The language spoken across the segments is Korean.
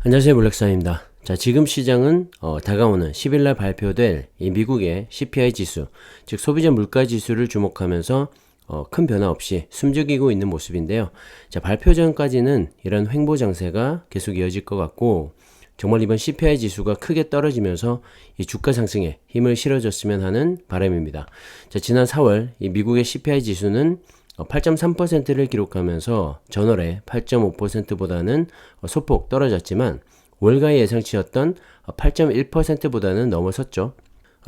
안녕하세요, 블랙사입니다. 자, 지금 시장은 다가오는 10일날 발표될 이 미국의 CPI 지수, 즉 소비자 물가 지수를 주목하면서 큰 변화 없이 숨죽이고 있는 모습인데요. 자, 발표 전까지는 이런 횡보 장세가 계속 이어질 것 같고, 정말 이번 CPI 지수가 크게 떨어지면서 이 주가 상승에 힘을 실어줬으면 하는 바람입니다. 자, 지난 4월 이 미국의 CPI 지수는 8.3%를 기록하면서 전월에 8.5%보다는 소폭 떨어졌지만 월가의 예상치였던 8.1%보다는 넘어섰죠.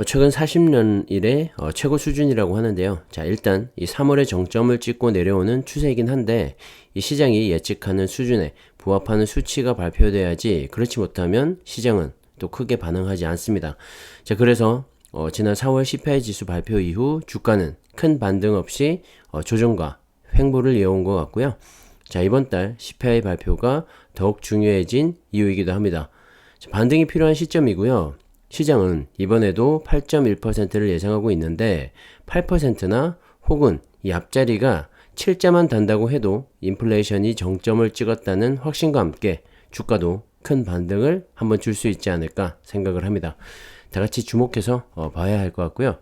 최근 40년 이래 최고 수준이라고 하는데요. 자, 일단 이 3월에 정점을 찍고 내려오는 추세이긴 한데 이 시장이 예측하는 수준에 부합하는 수치가 발표돼야지, 그렇지 못하면 시장은 또 크게 반응하지 않습니다. 자, 그래서 지난 4월 CPI 지수 발표 이후 주가는 큰 반등 없이 조정과 횡보를 이어온 것 같고요. 자, 이번 달 CPI 발표가 더욱 중요해진 이유이기도 합니다. 자, 반등이 필요한 시점이고요. 시장은 이번에도 8.1%를 예상하고 있는데 8%나 혹은 이 앞자리가 7자만 단다고 해도 인플레이션이 정점을 찍었다는 확신과 함께 주가도 큰 반등을 한번 줄 수 있지 않을까 생각을 합니다. 다 같이 주목해서 봐야 할 것 같고요.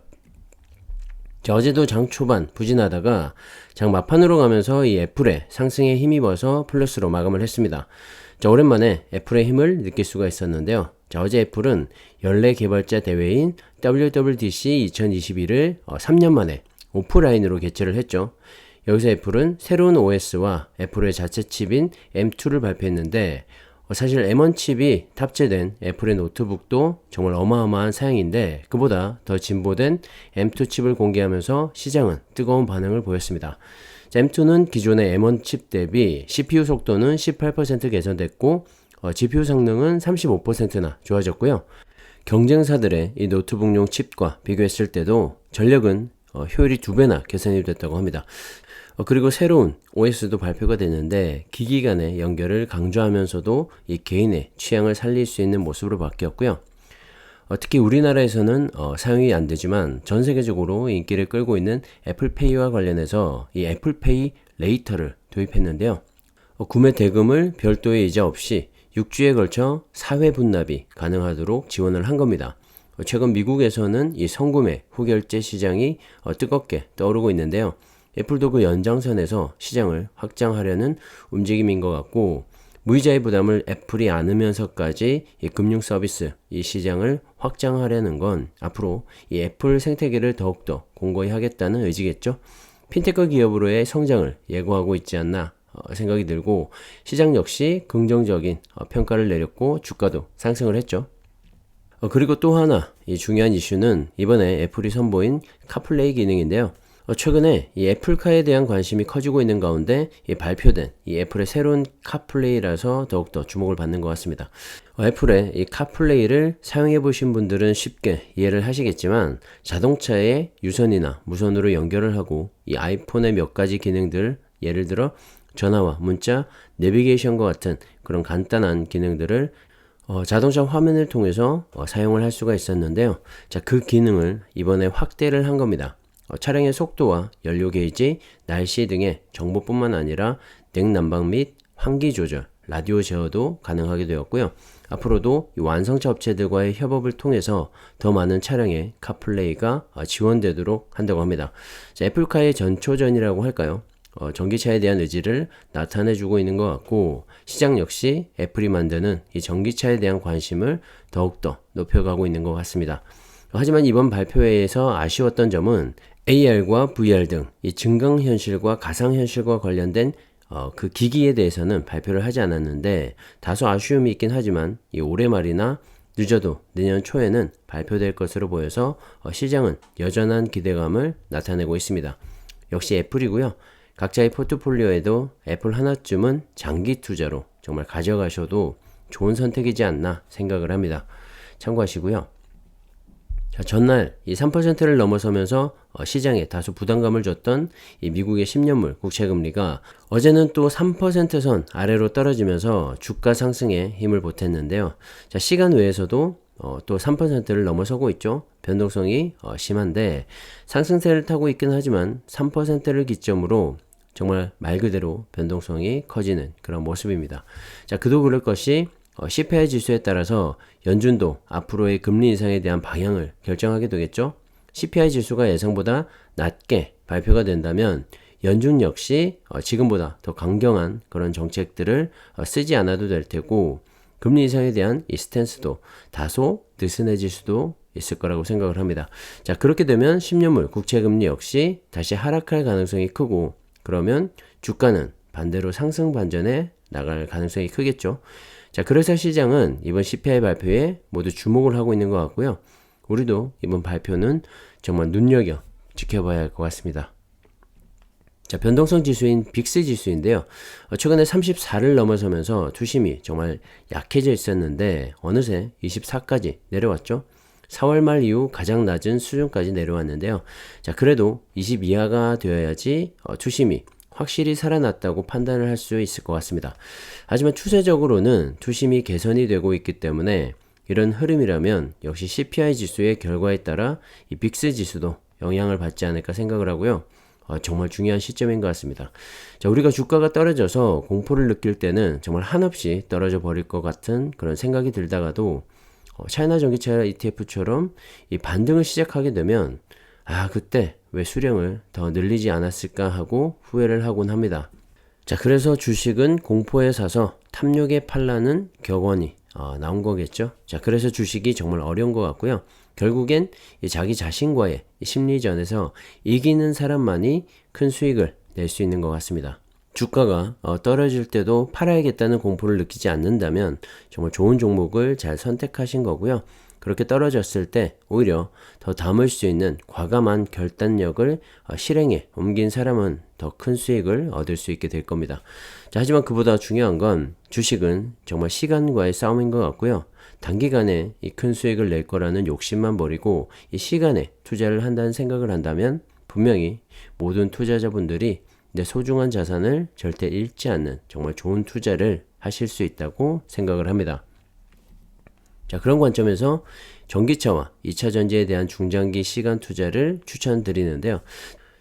자, 어제도 장 초반 부진하다가 장 막판으로 가면서 이 애플의 상승에 힘입어서 플러스로 마감을 했습니다. 자, 오랜만에 애플의 힘을 느낄 수가 있었는데요. 자, 어제 애플은 연례 개발자 대회인 WWDC 2021을 3년 만에 오프라인으로 개최를 했죠. 여기서 애플은 새로운 OS와 애플의 자체 칩인 M2를 발표했는데 사실 M1 칩이 탑재된 애플의 노트북도 정말 어마어마한 사양인데 그보다 더 진보된 M2 칩을 공개하면서 시장은 뜨거운 반응을 보였습니다. M2는 기존의 M1 칩 대비 CPU 속도는 18% 개선됐고 GPU 성능은 35%나 좋아졌고요. 경쟁사들의 이 노트북용 칩과 비교했을 때도 전력은 효율이 2배나 개선이 됐다고 합니다. 그리고 새로운 OS도 발표가 됐는데 기기 간의 연결을 강조하면서도 이 개인의 취향을 살릴 수 있는 모습으로 바뀌었고요. 특히 우리나라에서는 사용이 안 되지만 전 세계적으로 인기를 끌고 있는 애플페이와 관련해서 이 애플페이 레이터를 도입했는데요. 구매 대금을 별도의 이자 없이 6주에 걸쳐 4회 분납이 가능하도록 지원을 한 겁니다. 최근 미국에서는 이 성구매 후결제 시장이 뜨겁게 떠오르고 있는데요. 애플도 그 연장선에서 시장을 확장하려는 움직임인 것 같고, 무이자의 부담을 애플이 안으면서까지 이 금융 서비스, 이 시장을 확장하려는 건 앞으로 이 애플 생태계를 더욱더 공고히 하겠다는 의지겠죠. 핀테크 기업으로의 성장을 예고하고 있지 않나 생각이 들고, 시장 역시 긍정적인 평가를 내렸고 주가도 상승을 했죠. 그리고 또 하나 이 중요한 이슈는 이번에 애플이 선보인 카플레이 기능인데요. 최근에 이 애플카에 대한 관심이 커지고 있는 가운데 이 발표된 이 애플의 새로운 카플레이라서 더욱더 주목을 받는 것 같습니다. 애플의 이 카플레이를 사용해 보신 분들은 쉽게 이해를 하시겠지만 자동차의 유선이나 무선으로 연결을 하고 이 아이폰의 몇 가지 기능들, 예를 들어 전화와 문자, 내비게이션과 같은 그런 간단한 기능들을 자동차 화면을 통해서 사용을 할 수가 있었는데요. 자, 그 기능을 이번에 확대를 한 겁니다. 차량의 속도와 연료 게이지, 날씨 등의 정보뿐만 아니라 냉난방 및 환기 조절, 라디오 제어도 가능하게 되었고요. 앞으로도 이 완성차 업체들과의 협업을 통해서 더 많은 차량에 카플레이가 지원되도록 한다고 합니다. 자, 애플카의 전초전이라고 할까요? 전기차에 대한 의지를 나타내주고 있는 것 같고, 시장 역시 애플이 만드는 이 전기차에 대한 관심을 더욱더 높여가고 있는 것 같습니다. 하지만 이번 발표회에서 아쉬웠던 점은 AR과 VR 등 이 증강현실과 가상현실과 관련된 그 기기에 대해서는 발표를 하지 않았는데 다소 아쉬움이 있긴 하지만 이 올해 말이나 늦어도 내년 초에는 발표될 것으로 보여서 시장은 여전한 기대감을 나타내고 있습니다. 역시 애플이고요. 각자의 포트폴리오에도 애플 하나쯤은 장기 투자로 정말 가져가셔도 좋은 선택이지 않나 생각을 합니다. 참고하시고요. 자, 전날 이 3%를 넘어서면서 시장에 다소 부담감을 줬던 이 미국의 10년물 국채금리가 어제는 또 3%선 아래로 떨어지면서 주가 상승에 힘을 보탰는데요. 자, 시간 외에서도 또 3%를 넘어서고 있죠. 변동성이 심한데 상승세를 타고 있긴 하지만 3%를 기점으로 정말 말 그대로 변동성이 커지는 그런 모습입니다. 자, 그도 그럴 것이 CPI 지수에 따라서 연준도 앞으로의 금리 인상에 대한 방향을 결정하게 되겠죠. CPI 지수가 예상보다 낮게 발표가 된다면 연준 역시 지금보다 더 강경한 그런 정책들을 쓰지 않아도 될 테고, 금리 인상에 대한 이 스탠스도 다소 느슨해질 수도 있을 거라고 생각을 합니다. 자, 그렇게 되면 10년물 국채금리 역시 다시 하락할 가능성이 크고, 그러면 주가는 반대로 상승 반전에 나갈 가능성이 크겠죠. 자, 그래서 시장은 이번 CPI 발표에 모두 주목을 하고 있는 것 같고요. 우리도 이번 발표는 정말 눈여겨 지켜봐야 할 것 같습니다. 자, 변동성 지수인 빅스 지수인데요. 최근에 34를 넘어서면서 투심이 정말 약해져 있었는데 어느새 24까지 내려왔죠. 4월 말 이후 가장 낮은 수준까지 내려왔는데요. 자, 그래도 20 이하가 되어야지 투심이 확실히 살아났다고 판단을 할 수 있을 것 같습니다. 하지만 추세적으로는 투심이 개선이 되고 있기 때문에 이런 흐름이라면 역시 CPI 지수의 결과에 따라 이 빅스 지수도 영향을 받지 않을까 생각을 하고요. 정말 중요한 시점인 것 같습니다. 자, 우리가 주가가 떨어져서 공포를 느낄 때는 정말 한없이 떨어져 버릴 것 같은 그런 생각이 들다가도 차이나 전기차 ETF처럼 이 반등을 시작하게 되면 그때 왜 수량을 더 늘리지 않았을까 하고 후회를 하곤 합니다. 자, 그래서 주식은 공포에 사서 탐욕에 팔라는 격언이 나온 거겠죠. 자, 그래서 주식이 정말 어려운 것 같고요. 결국엔 자기 자신과의 심리전에서 이기는 사람만이 큰 수익을 낼 수 있는 것 같습니다. 주가가 떨어질 때도 팔아야겠다는 공포를 느끼지 않는다면 정말 좋은 종목을 잘 선택하신 거고요. 그렇게 떨어졌을 때 오히려 더 담을 수 있는 과감한 결단력을 실행에 옮긴 사람은 더 큰 수익을 얻을 수 있게 될 겁니다. 자, 하지만 그보다 중요한 건 주식은 정말 시간과의 싸움인 것 같고요. 단기간에 이 큰 수익을 낼 거라는 욕심만 버리고 이 시간에 투자를 한다는 생각을 한다면 분명히 모든 투자자분들이 내 소중한 자산을 절대 잃지 않는 정말 좋은 투자를 하실 수 있다고 생각을 합니다. 자, 그런 관점에서 전기차와 2차 전지에 대한 중장기 시간 투자를 추천드리는데요.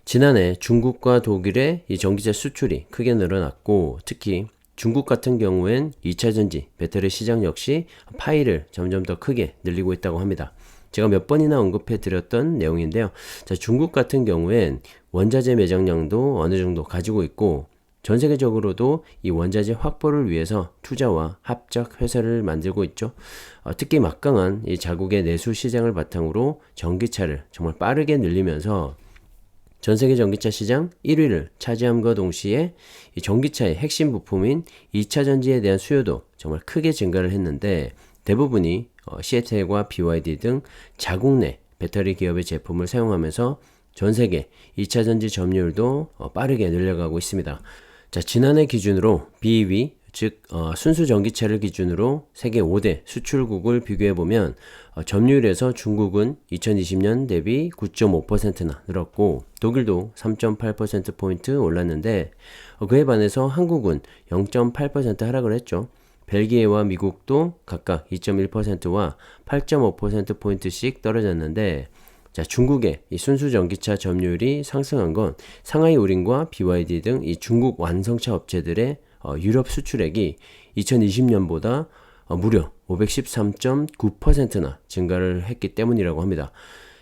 지난해 중국과 독일의 이 전기차 수출이 크게 늘어났고, 특히 중국 같은 경우엔 2차 전지 배터리 시장 역시 파이를 점점 더 크게 늘리고 있다고 합니다. 제가 몇 번이나 언급해 드렸던 내용인데요. 자, 중국 같은 경우엔 원자재 매장량도 어느 정도 가지고 있고, 전 세계적으로도 이 원자재 확보를 위해서 투자와 합작 회사를 만들고 있죠. 특히 막강한 이 자국의 내수 시장을 바탕으로 전기차를 정말 빠르게 늘리면서 전 세계 전기차 시장 1위를 차지함과 동시에 이 전기차의 핵심 부품인 2차 전지에 대한 수요도 정말 크게 증가를 했는데, 대부분이 CATL과 BYD 등 자국 내 배터리 기업의 제품을 사용하면서 전 세계 2차 전지 점유율도 빠르게 늘려가고 있습니다. 자, 지난해 기준으로 BEV, 즉 순수 전기차를 기준으로 세계 5대 수출국을 비교해보면 점유율에서 중국은 2020년 대비 9.5%나 늘었고, 독일도 3.8%포인트 올랐는데, 그에 반해서 한국은 0.8% 하락을 했죠. 벨기에와 미국도 각각 2.1%와 8.5%포인트씩 떨어졌는데, 자, 중국의 이 순수 전기차 점유율이 상승한 건 상하이 우린과 BYD 등 이 중국 완성차 업체들의 유럽 수출액이 2020년보다 무려 513.9%나 증가를 했기 때문이라고 합니다.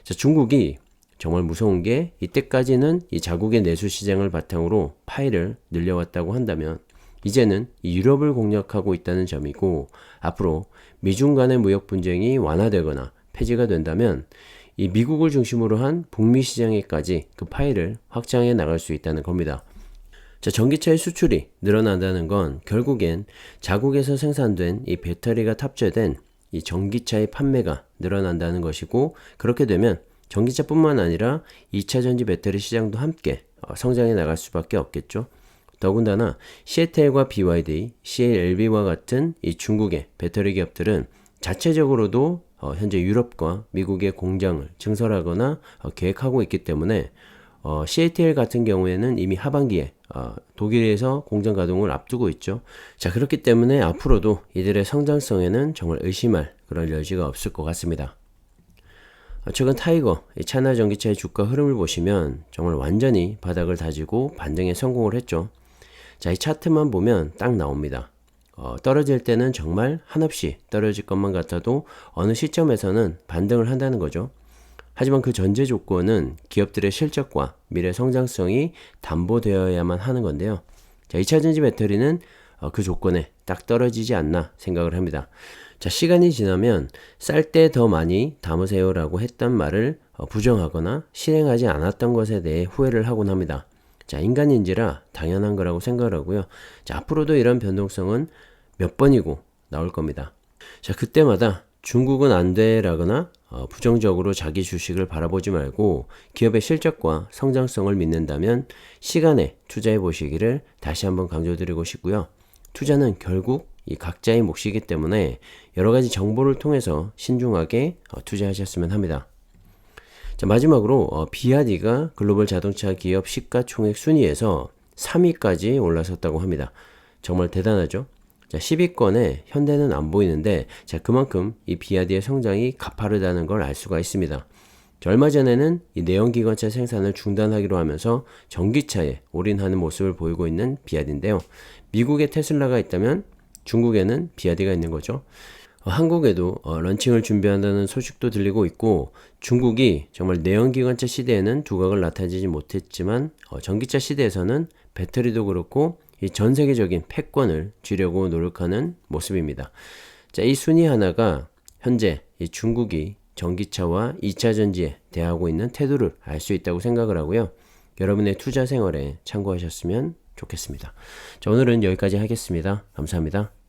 자, 중국이 정말 무서운 게 이때까지는 이 자국의 내수 시장을 바탕으로 파이를 늘려왔다고 한다면 이제는 이 유럽을 공략하고 있다는 점이고, 앞으로 미중 간의 무역 분쟁이 완화되거나 폐지가 된다면 이 미국을 중심으로 한 북미 시장에까지 그 파이를 확장해 나갈 수 있다는 겁니다. 자, 전기차의 수출이 늘어난다는 건 결국엔 자국에서 생산된 이 배터리가 탑재된 이 전기차의 판매가 늘어난다는 것이고, 그렇게 되면 전기차뿐만 아니라 2차 전지 배터리 시장도 함께 성장해 나갈 수밖에 없겠죠. 더군다나 CATL과 BYD, CALB와 같은 이 중국의 배터리 기업들은 자체적으로도 현재 유럽과 미국의 공장을 증설하거나 계획하고 있기 때문에 CATL 같은 경우에는 이미 하반기에 독일에서 공장 가동을 앞두고 있죠. 자, 그렇기 때문에 앞으로도 이들의 성장성에는 정말 의심할 그런 여지가 없을 것 같습니다. 최근 타이거, 차이나 전기차의 주가 흐름을 보시면 정말 완전히 바닥을 다지고 반등에 성공을 했죠. 자, 이 차트만 보면 딱 나옵니다. 떨어질 때는 정말 한없이 떨어질 것만 같아도 어느 시점에서는 반등을 한다는 거죠. 하지만 그 전제 조건은 기업들의 실적과 미래 성장성이 담보되어야만 하는 건데요. 자, 2차전지 배터리는 그 조건에 딱 떨어지지 않나 생각을 합니다. 자, 시간이 지나면 쌀 때 더 많이 담으세요 라고 했던 말을 부정하거나 실행하지 않았던 것에 대해 후회를 하곤 합니다. 자, 인간인지라 당연한 거라고 생각을 하고요. 자, 앞으로도 이런 변동성은 몇 번이고 나올 겁니다. 자, 그때마다 중국은 안 돼라거나 부정적으로 자기 주식을 바라보지 말고 기업의 실적과 성장성을 믿는다면 시간에 투자해 보시기를 다시 한번 강조드리고 싶고요. 투자는 결국 이 각자의 몫이기 때문에 여러 가지 정보를 통해서 신중하게 투자하셨으면 합니다. 자, 마지막으로 비아디가 글로벌 자동차 기업 시가총액 순위에서 3위까지 올라섰다고 합니다. 정말 대단하죠? 자, 10위권에 현대는 안 보이는데, 자, 그만큼 이 비아디의 성장이 가파르다는 걸 알 수가 있습니다. 자, 얼마 전에는 이 내연기관차 생산을 중단하기로 하면서 전기차에 올인하는 모습을 보이고 있는 비아디인데요. 미국에 테슬라가 있다면 중국에는 비아디가 있는 거죠. 한국에도 런칭을 준비한다는 소식도 들리고 있고, 중국이 정말 내연기관차 시대에는 두각을 나타내지 못했지만 전기차 시대에서는 배터리도 그렇고 이 전 세계적인 패권을 쥐려고 노력하는 모습입니다. 자, 이 순위 하나가 현재 이 중국이 전기차와 2차 전지에 대하고 있는 태도를 알 수 있다고 생각을 하고요. 여러분의 투자 생활에 참고하셨으면 좋겠습니다. 자, 오늘은 여기까지 하겠습니다. 감사합니다.